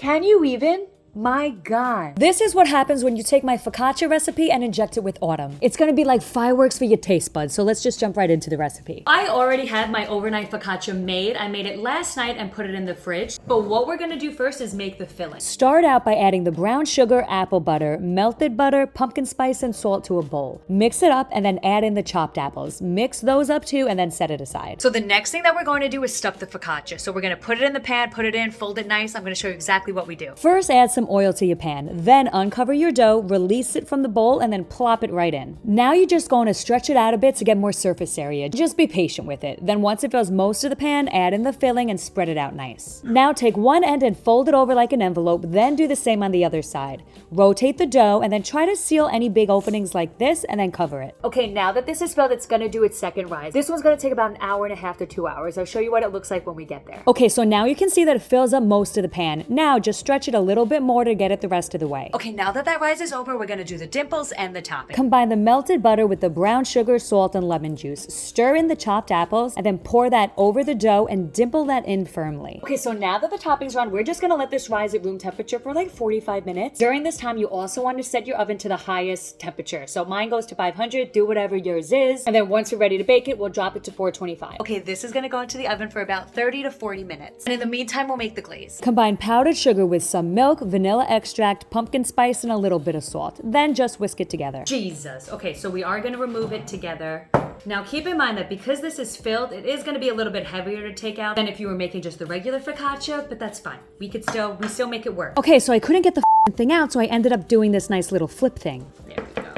Can you even? My God. This is what happens when you take my focaccia recipe and inject it with autumn. It's gonna be like fireworks for your taste buds, so let's just jump right into the recipe. I already had my overnight focaccia made. I made it last night and put it in the fridge. But what we're gonna do first is make the filling. Start out by adding the brown sugar, apple butter, melted butter, pumpkin spice, and salt to a bowl. Mix it up and then add in the chopped apples. Mix those up too and then set it aside. So the next thing that we're going to do is stuff the focaccia. So we're gonna put it in the pan, put it in, fold it nice. I'm gonna show you exactly what we do. First, add some oil to your pan. Then uncover your dough, release it from the bowl, and then plop it right in. Now you're just going to stretch it out a bit to get more surface area. Just be patient with it. Then once it fills most of the pan, add in the filling and spread it out nice. Now take one end and fold it over like an envelope, then do the same on the other side. Rotate the dough and then try to seal any big openings like this and then cover it. Okay, now that this is filled, it's gonna do its second rise. This one's gonna take about an hour and a half to 2 hours. I'll show you what it looks like when we get there. Okay, so now you can see that it fills up most of the pan. Now just stretch it a little bit more to get it the rest of the way. Okay, now that rise is over, we're gonna do the dimples and the topping. Combine the melted butter with the brown sugar, salt, and lemon juice. Stir in the chopped apples and then pour that over the dough and dimple that in firmly. Okay, so now that the toppings are on, we're just gonna let this rise at room temperature for like 45 minutes. During this time, you also want to set your oven to the highest temperature. So mine goes to 500, do whatever yours is. And then once we're ready to bake it, we'll drop it to 425. Okay, this is gonna go into the oven for about 30 to 40 minutes. And in the meantime, we'll make the glaze. Combine powdered sugar with some milk, vanilla extract, pumpkin spice, and a little bit of salt. Then just whisk it together. Jesus. Okay, so we are gonna remove it together. Now keep in mind that because this is filled, it is gonna be a little bit heavier to take out than if you were making just the regular focaccia, but that's fine. We still make it work. Okay, so I couldn't get the thing out, so I ended up doing this nice little flip thing. There we go.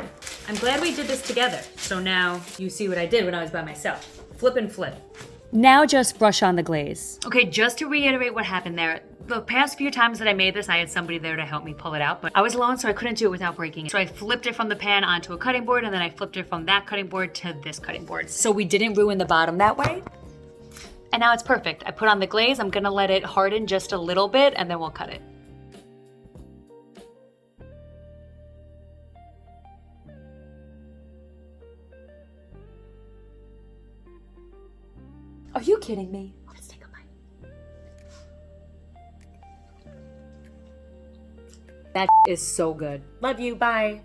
I'm glad we did this together. So now you see what I did when I was by myself. Flip and flip. Now just brush on the glaze. Okay, just to reiterate what happened there, the past few times that I made this, I had somebody there to help me pull it out, but I was alone, so I couldn't do it without breaking it. So I flipped it from the pan onto a cutting board, and then I flipped it from that cutting board to this cutting board. So we didn't ruin the bottom that way. And now it's perfect. I put on the glaze, I'm gonna let it harden just a little bit, and then we'll cut it. Are you kidding me? Let's take a bite. That is so good. Love you, bye.